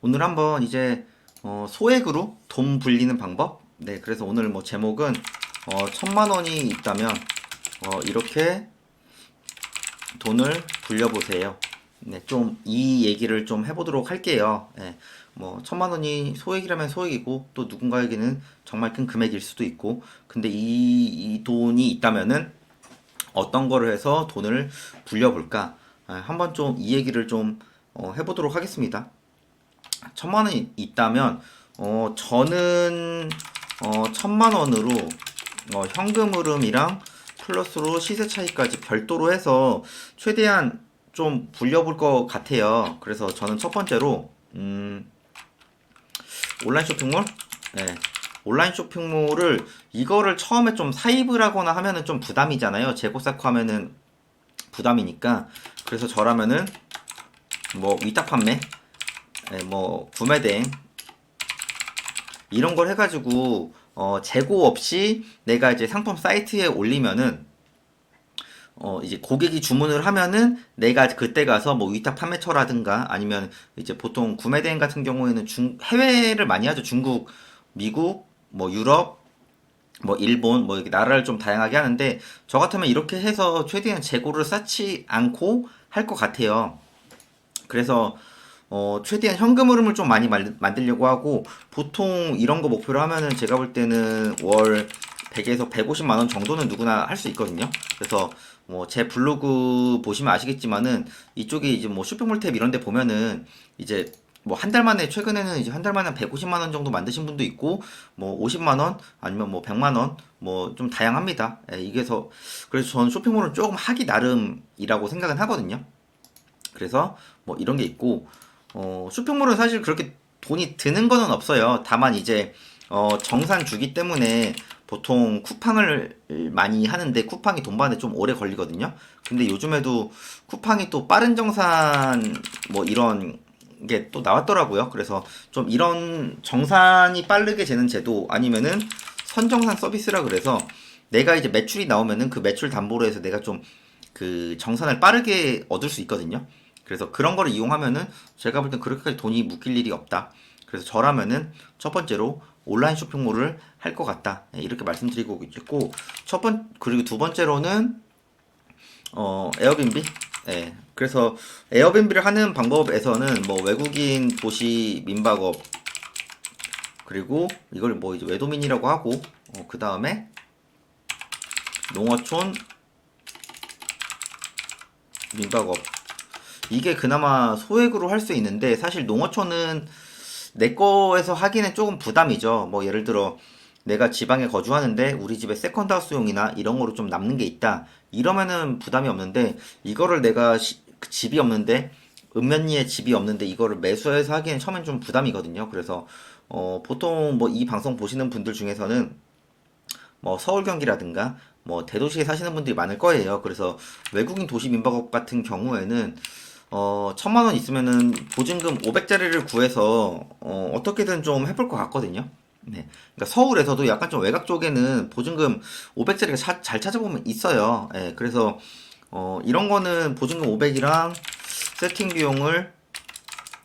오늘 한번 이제 소액으로 돈 불리는 방법. 네, 그래서 오늘 뭐 제목은 1,000만 원이 있다면 이렇게 돈을 불려보세요. 네, 좀 이 얘기를 좀 해보도록 할게요. 네, 뭐 1,000만 원이 소액이라면 소액이고 또 누군가에게는 정말 큰 금액일 수도 있고, 근데 이 돈이 있다면은 어떤 거를 해서 돈을 불려볼까? 한번 좀 이 얘기를 좀 해보도록 하겠습니다. 1,000만 원이 있다면 저는 1,000만 원으로 현금 흐름이랑 플러스로 시세 차이까지 별도로 해서 최대한 좀 불려볼 것 같아요. 그래서 저는 첫 번째로 온라인 쇼핑몰, 네. 온라인 쇼핑몰을 이거를 처음에 좀 사입을 하거나 하면은 좀 부담이잖아요. 재고 쌓고 하면은 부담이니까. 그래서 저라면은 뭐 위탁 판매, 뭐 구매 대행 이런 걸 해가지고 재고 없이 내가 이제 상품 사이트에 올리면은 이제 고객이 주문을 하면은 내가 그때 가서 뭐 위탁 판매처라든가 아니면 이제 보통 구매 대행 같은 경우에는 해외를 많이 하죠. 중국, 미국, 뭐 유럽, 뭐 일본 뭐 이렇게 나라를 좀 다양하게 하는데 저 같으면 이렇게 해서 최대한 재고를 쌓지 않고 할 것 같아요. 그래서 최대한 현금 흐름을 좀 많이 만들려고 하고 보통 이런 거 목표로 하면은 제가 볼 때는 월 100에서 150만 원 정도는 누구나 할 수 있거든요. 그래서 뭐 제 블로그 보시면 아시겠지만은 이쪽에 이제 뭐 쇼핑몰 탭 이런 데 보면은 이제 뭐 한 달 만에 최근에는 이제 한 달 만에 150만 원 정도 만드신 분도 있고 뭐 50만 원 아니면 뭐 100만 원 뭐 좀 다양합니다. 예, 이게서 그래서 저는 쇼핑몰은 조금 하기 나름이라고 생각은 하거든요. 그래서 뭐 이런 게 있고 쇼핑몰은 사실 그렇게 돈이 드는 거는 없어요. 다만 이제 정산 주기 때문에 보통 쿠팡을 많이 하는데 쿠팡이 돈 받는데 좀 오래 걸리거든요. 근데 요즘에도 쿠팡이 또 빠른 정산 뭐 이런 게 또 나왔더라고요. 그래서 좀 이런 정산이 빠르게 되는 제도 아니면은 선정산 서비스라 그래서 내가 이제 매출이 나오면은 그 매출 담보로 해서 내가 좀 그 정산을 빠르게 얻을 수 있거든요. 그래서 그런 거를 이용하면은 제가 볼 땐 그렇게까지 돈이 묶일 일이 없다. 그래서 저라면은 첫 번째로 온라인 쇼핑몰을 할 것 같다. 네, 이렇게 말씀드리고 있고 그리고 두 번째로는 에어비앤비. 예. 그래서 에어비앤비를 하는 방법에서는 뭐 외국인 도시 민박업 그리고 이걸 뭐 이제 외도민이라고 하고 그 다음에 농어촌 민박업 이게 그나마 소액으로 할 수 있는데 사실 농어촌은 내 거에서 하기는 조금 부담이죠. 뭐 예를 들어 내가 지방에 거주하는데 우리 집에 세컨드하우스용이나 이런 거로 좀 남는 게 있다. 이러면은 부담이 없는데 이거를 내가 그 집이 없는데 읍면리에 집이 없는데 이거를 매수해서 하기엔 처음엔 좀 부담이거든요. 그래서 보통 뭐 이 방송 보시는 분들 중에서는 뭐 서울 경기라든가 뭐 대도시에 사시는 분들이 많을 거예요. 그래서 외국인 도시 민박업 같은 경우에는 1,000만 원 있으면은 보증금 500짜리를 구해서 어떻게든 좀 해볼 것 같거든요. 네. 그러니까 서울에서도 약간 좀 외곽 쪽에는 보증금 500짜리가 잘 찾아보면 있어요. 예, 그래서 이런 거는 보증금 500이랑 세팅 비용을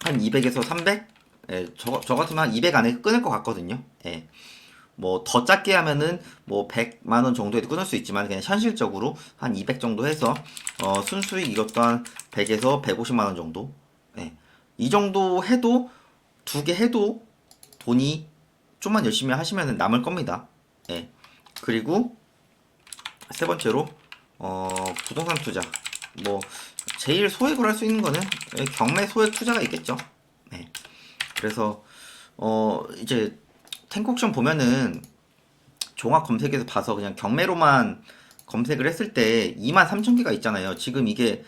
한 200에서 300? 예, 저 같으면 한 200 안에 끊을 것 같거든요. 예. 뭐 더 작게 하면은 뭐 100만 원 정도에도 끊을 수 있지만 그냥 현실적으로 한 200 정도 해서 순수익 이것도 한 100에서 150만 원 정도. 예. 이 정도 해도 두 개 해도 돈이 좀만 열심히 하시면 남을 겁니다. 예. 그리고 세 번째로 부동산 투자. 뭐 제일 소액으로 할 수 있는 거는 경매 소액 투자가 있겠죠. 네. 그래서 이제 탱콕션 보면은 종합 검색에서 봐서 그냥 경매로만 검색을 했을 때 23,000개가 있잖아요. 지금 이게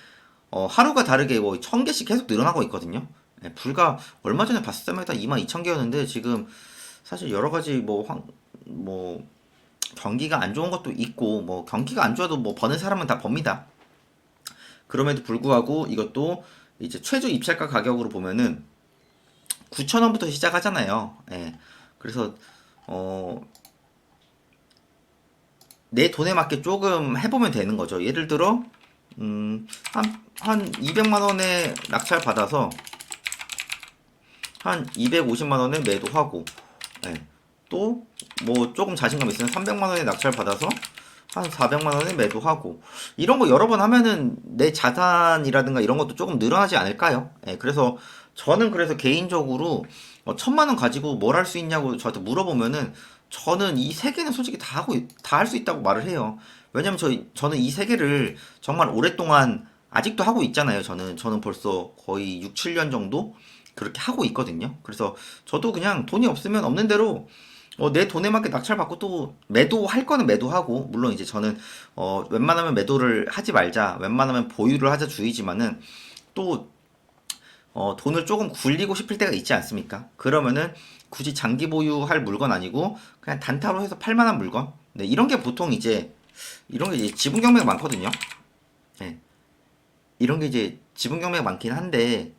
하루가 다르게 뭐 1,000개씩 계속 늘어나고 있거든요. 예, 불과 얼마 전에 봤을 때마다 22,000개였는데 지금 사실 여러 가지 뭐 경기가 안 좋은 것도 있고 뭐 경기가 안 좋아도 뭐 버는 사람은 다 법니다. 그럼에도 불구하고 이것도 이제 최저 입찰가 가격으로 보면은 9,000원부터 시작하잖아요. 예. 그래서 어, 내 돈에 맞게 조금 해보면 되는 거죠. 예를 들어, 한 200만 원에 낙찰 받아서 한 250만 원에 매도하고, 예. 또 뭐 조금 자신감 있으면 300만 원에 낙찰 받아서 한 400만 원에 매도하고, 이런 거 여러 번 하면은 내 자산이라든가 이런 것도 조금 늘어나지 않을까요? 예, 그래서 저는 그래서 개인적으로 1000만 원 가지고 뭘 할 수 있냐고 저한테 물어보면은 저는 이 세 개는 솔직히 다 할 수 있다고 말을 해요. 왜냐면 저는 이 세 개를 정말 오랫동안 아직도 하고 있잖아요. 저는 벌써 거의 6, 7년 정도 그렇게 하고 있거든요. 그래서 저도 그냥 돈이 없으면 없는 대로 내 돈에 맞게 낙찰 받고 또 매도할 거는 매도하고, 물론 이제 저는 웬만하면 매도를 하지 말자, 웬만하면 보유를 하자 주의지만은 또 돈을 조금 굴리고 싶을 때가 있지 않습니까? 그러면은 굳이 장기 보유할 물건 아니고 그냥 단타로 해서 팔 만한 물건. 네, 이런 게 이제 지분 경매가 많거든요. 네, 이런 게 이제 지분 경매가 많긴 한데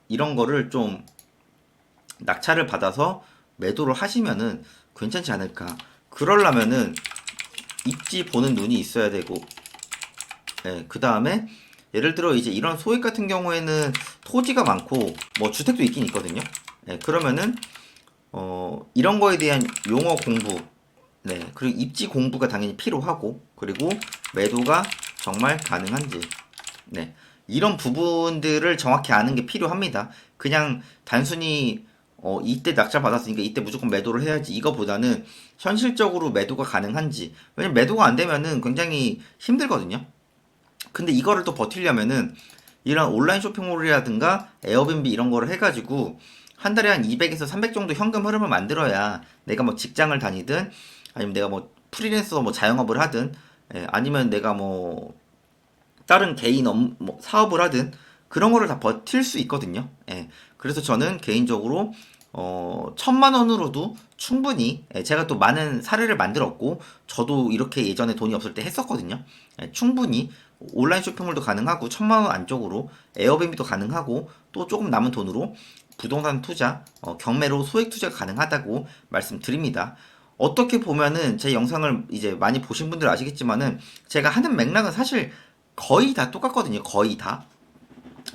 이런 거를 좀 낙찰을 받아서 매도를 하시면은 괜찮지 않을까. 그러려면은 입지 보는 눈이 있어야 되고, 예, 그 다음에 예를 들어 이제 이런 소액 같은 경우에는 토지가 많고 뭐 주택도 있긴 있거든요. 예, 그러면은 이런 거에 대한 용어 공부, 네, 그리고 입지 공부가 당연히 필요하고, 그리고 매도가 정말 가능한지, 네, 이런 부분들을 정확히 아는 게 필요합니다. 그냥 단순히 이때 낙찰 받았으니까 이때 무조건 매도를 해야지 이거보다는 현실적으로 매도가 가능한지, 왜냐면 매도가 안 되면은 굉장히 힘들거든요. 근데 이거를 또 버티려면은 이런 온라인 쇼핑몰이라든가 에어비앤비 이런 거를 해가지고 한 달에 한 200에서 300 정도 현금 흐름을 만들어야 내가 뭐 직장을 다니든 아니면 내가 뭐 프리랜서 뭐 자영업을 하든, 아니면 내가 뭐 다른 개인 뭐 사업을 하든 그런 거를 다 버틸 수 있거든요. 예. 그래서 저는 개인적으로 1000만 원으로도 충분히, 제가 또 많은 사례를 만들었고 저도 이렇게 예전에 돈이 없을 때 했었거든요. 충분히 온라인 쇼핑몰도 가능하고 1000만 원 안쪽으로 에어비앤비도 가능하고 또 조금 남은 돈으로 부동산 투자, 경매로 소액 투자가 가능하다고 말씀드립니다. 어떻게 보면은 제 영상을 이제 많이 보신 분들 아시겠지만은 제가 하는 맥락은 사실 거의 다 똑같거든요. 거의 다.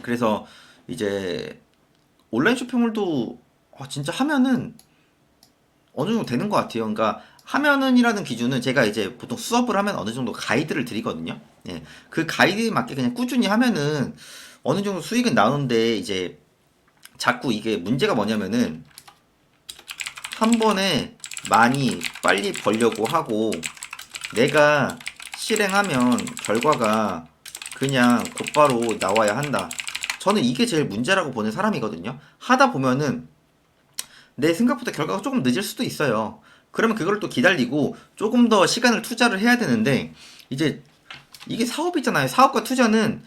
그래서 이제 온라인 쇼핑몰도 진짜 하면은 어느 정도 되는 것 같아요. 그러니까 하면은이라는 기준은 제가 이제 보통 수업을 하면 어느 정도 가이드를 드리거든요. 예. 그 가이드에 맞게 그냥 꾸준히 하면은 어느 정도 수익은 나오는데, 이제 자꾸 이게 문제가 뭐냐면은 한 번에 많이 빨리 벌려고 하고 내가 실행하면 결과가 그냥 곧바로 나와야 한다. 저는 이게 제일 문제라고 보는 사람이거든요. 하다 보면은 내 생각보다 결과가 조금 늦을 수도 있어요. 그러면 그걸 또 기다리고 조금 더 시간을 투자를 해야 되는데, 이제 이게 사업이잖아요. 사업과 투자는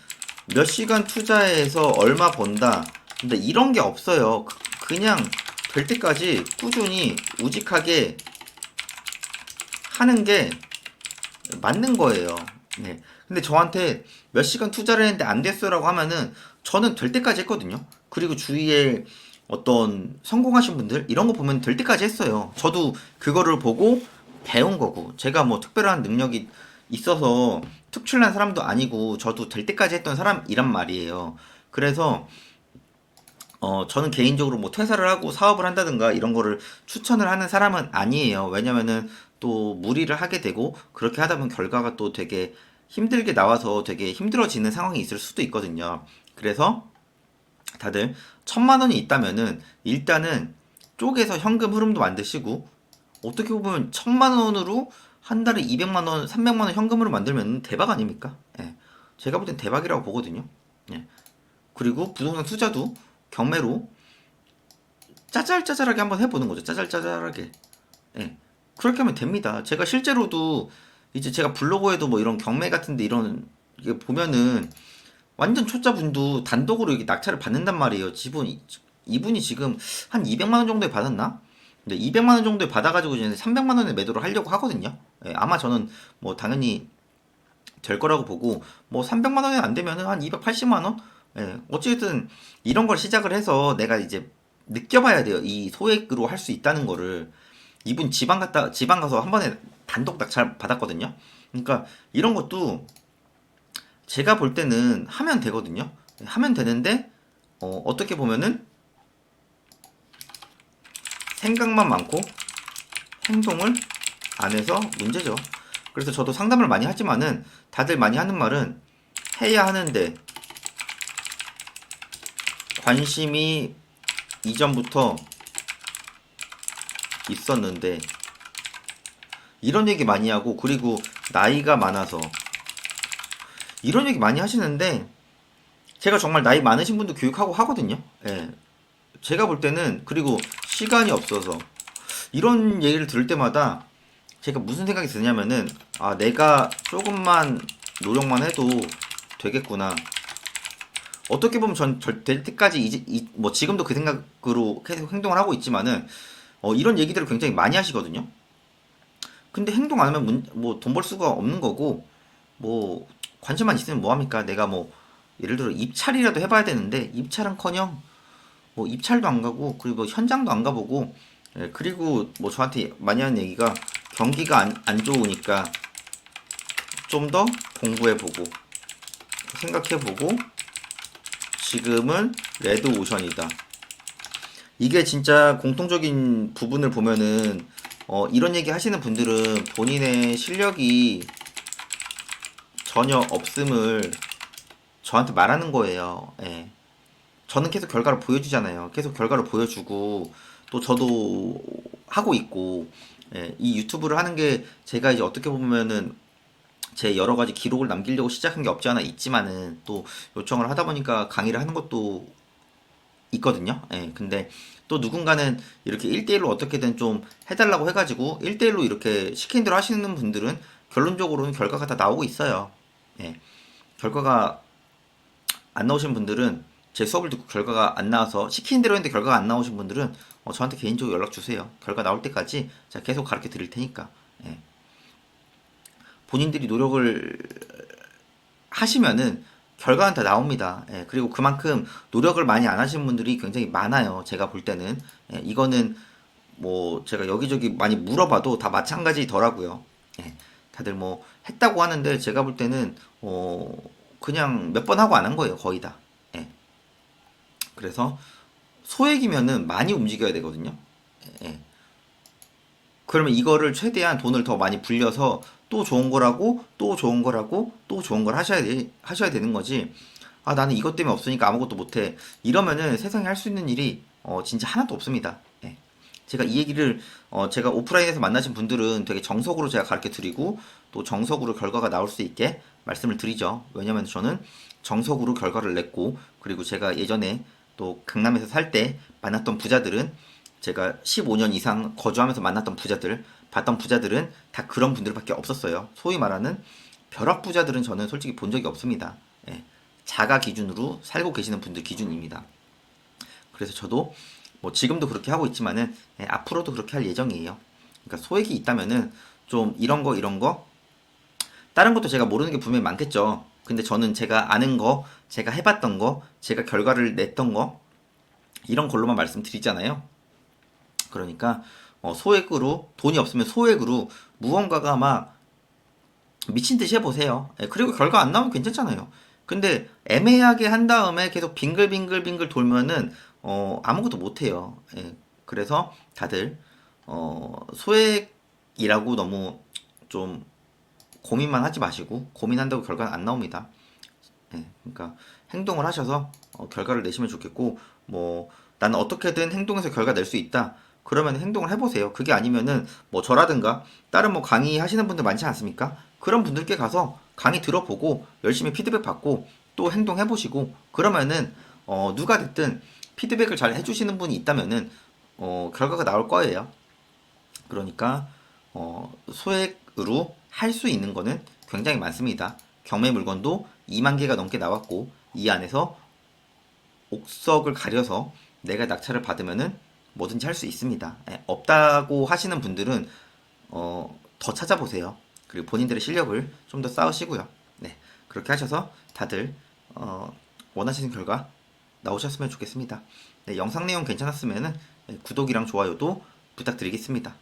몇 시간 투자해서 얼마 번다. 근데 이런 게 없어요. 그냥 될 때까지 꾸준히 우직하게 하는 게 맞는 거예요. 네. 근데 저한테 몇 시간 투자를 했는데 안 됐어라고 하면은 저는 될 때까지 했거든요. 그리고 주위에 어떤 성공하신 분들 이런 거 보면 될 때까지 했어요. 저도 그거를 보고 배운 거고, 제가 뭐 특별한 능력이 있어서 특출난 사람도 아니고 저도 될 때까지 했던 사람이란 말이에요. 그래서 저는 개인적으로 뭐 퇴사를 하고 사업을 한다든가 이런 거를 추천을 하는 사람은 아니에요. 왜냐면은 또 무리를 하게 되고 그렇게 하다 보면 결과가 또 되게 힘들게 나와서 되게 힘들어지는 상황이 있을 수도 있거든요. 그래서 다들 1000만 원이 있다면은 일단은 쪼개서 현금 흐름도 만드시고, 어떻게 보면 1000만 원으로 한 달에 200만 원, 300만 원 현금으로 만들면 대박 아닙니까? 예. 제가 볼 땐 대박이라고 보거든요. 예. 그리고 부동산 투자도 경매로 짜잘짜잘하게 한번 해보는 거죠. 짜잘짜잘하게. 예. 그렇게 하면 됩니다. 제가 실제로도 이제 제가 블로그에도 뭐 이런 경매 같은데 이런 이게 보면은 완전 초짜분도 단독으로 이렇게 낙찰을 받는단 말이에요. 이분이 지금 한 200만 원 정도에 받았나? 근데 200만 원 정도에 받아가지고 이제 300만 원에 매도를 하려고 하거든요. 예, 아마 저는 뭐 당연히 될 거라고 보고, 뭐 300만 원이 안 되면은 한 280만 원? 예, 어쨌든 이런 걸 시작을 해서 내가 이제 느껴봐야 돼요. 이 소액으로 할 수 있다는 거를. 이분 지방 가서 한 번에 단독 낙찰 받았거든요. 그러니까 이런 것도 제가 볼 때는 하면 되거든요. 하면 되는데, 어떻게 보면은 생각만 많고 행동을 안 해서 문제죠. 그래서 저도 상담을 많이 하지만은 다들 많이 하는 말은 해야 하는데 관심이 이전부터 있었는데 이런 얘기 많이 하고, 그리고 나이가 많아서 이런 얘기 많이 하시는데 제가 정말 나이 많으신 분도 교육하고 하거든요. 예. 제가 볼 때는, 그리고 시간이 없어서 이런 얘기를 들을 때마다 제가 무슨 생각이 드냐면은, 아, 내가 조금만 노력만 해도 되겠구나. 어떻게 보면 될 때까지 뭐 지금도 그 생각으로 계속 행동을 하고 있지만은, 이런 얘기들을 굉장히 많이 하시거든요. 근데 행동 안 하면 뭐 돈 벌 수가 없는 거고, 뭐 관심만 있으면 뭐 합니까? 내가 뭐 예를 들어 입찰이라도 해봐야 되는데 입찰은커녕 뭐 입찰도 안 가고, 그리고 뭐 현장도 안 가보고, 예, 그리고 뭐 저한테 많이 하는 얘기가 경기가 안 좋으니까 좀 더 공부해보고 생각해보고 지금은 레드 오션이다. 이게 진짜 공통적인 부분을 보면은, 이런 얘기 하시는 분들은 본인의 실력이 전혀 없음을 저한테 말하는 거예요. 예. 저는 계속 결과를 보여주잖아요. 계속 결과를 보여주고, 또 저도 하고 있고, 예, 이 유튜브를 하는 게 제가 이제 어떻게 보면은 제 여러 가지 기록을 남기려고 시작한 게 없지 않아 있지만은, 또 요청을 하다 보니까 강의를 하는 것도 있거든요. 예, 근데 또 누군가는 이렇게 1대1로 어떻게든 좀 해달라고 해가지고 1대1로 이렇게 시킨 대로 하시는 분들은 결론적으로는 결과가 다 나오고 있어요. 예, 결과가 안 나오신 분들은, 제 수업을 듣고 결과가 안 나와서 시킨 대로 했는데 결과가 안 나오신 분들은 저한테 개인적으로 연락 주세요. 결과 나올 때까지 제가 계속 가르쳐 드릴 테니까. 예. 본인들이 노력을 하시면은 결과는 다 나옵니다. 예, 그리고 그만큼 노력을 많이 안 하신 분들이 굉장히 많아요. 제가 볼 때는. 예, 이거는 뭐 제가 여기저기 많이 물어봐도 다 마찬가지더라고요. 예, 다들 뭐 했다고 하는데 제가 볼 때는 그냥 몇 번 하고 안 한 거예요. 거의 다. 예, 그래서 소액이면은 많이 움직여야 되거든요. 예, 그러면 이거를 최대한 돈을 더 많이 불려서 또 좋은 거라고, 또 좋은 거라고, 또 좋은 걸 하셔야 되는 거지. 아, 나는 이것 때문에 없으니까 아무것도 못해. 이러면은 세상에 할 수 있는 일이 진짜 하나도 없습니다. 예. 제가 이 얘기를, 제가 오프라인에서 만나신 분들은 되게 정석으로 제가 가르쳐 드리고, 또 정석으로 결과가 나올 수 있게 말씀을 드리죠. 왜냐면 저는 정석으로 결과를 냈고, 그리고 제가 예전에 또 강남에서 살 때 만났던 부자들은, 제가 15년 이상 거주하면서 만났던 부자들, 봤던 부자들은 다 그런 분들밖에 없었어요. 소위 말하는 벼락 부자들은 저는 솔직히 본 적이 없습니다. 예, 자가 기준으로 살고 계시는 분들 기준입니다. 그래서 저도 뭐 지금도 그렇게 하고 있지만은, 앞으로도 그렇게 할 예정이에요. 그러니까 소액이 있다면은 좀 이런 거 다른 것도 제가 모르는 게 분명히 많겠죠. 근데 저는 제가 아는 거, 제가 해봤던 거, 제가 결과를 냈던 거, 이런 걸로만 말씀드리잖아요. 그러니까 소액으로, 돈이 없으면 소액으로 무언가가 막 미친 듯이 해보세요. 예, 그리고 결과 안 나오면 괜찮잖아요. 근데 애매하게 한 다음에 계속 빙글빙글빙글 돌면은 아무것도 못해요. 예, 그래서 다들 소액이라고 너무 좀 고민만 하지 마시고, 고민한다고 결과는 안 나옵니다. 예, 그러니까 행동을 하셔서 결과를 내시면 좋겠고, 뭐 나는 어떻게든 행동해서 결과 낼 수 있다. 그러면 행동을 해보세요. 그게 아니면은 뭐 저라든가 다른 뭐 강의 하시는 분들 많지 않습니까? 그런 분들께 가서 강의 들어보고 열심히 피드백 받고 또 행동해보시고, 그러면은 누가 됐든 피드백을 잘 해주시는 분이 있다면은 결과가 나올 거예요. 그러니까 소액으로 할 수 있는 거는 굉장히 많습니다. 경매 물건도 2만 개가 넘게 나왔고, 이 안에서 옥석을 가려서 내가 낙찰을 받으면은 뭐든지 할 수 있습니다. 예, 없다고 하시는 분들은 더 찾아보세요. 그리고 본인들의 실력을 좀 더 쌓으시고요. 네, 그렇게 하셔서 다들 원하시는 결과 나오셨으면 좋겠습니다. 네, 영상 내용 괜찮았으면은 구독이랑 좋아요도 부탁드리겠습니다.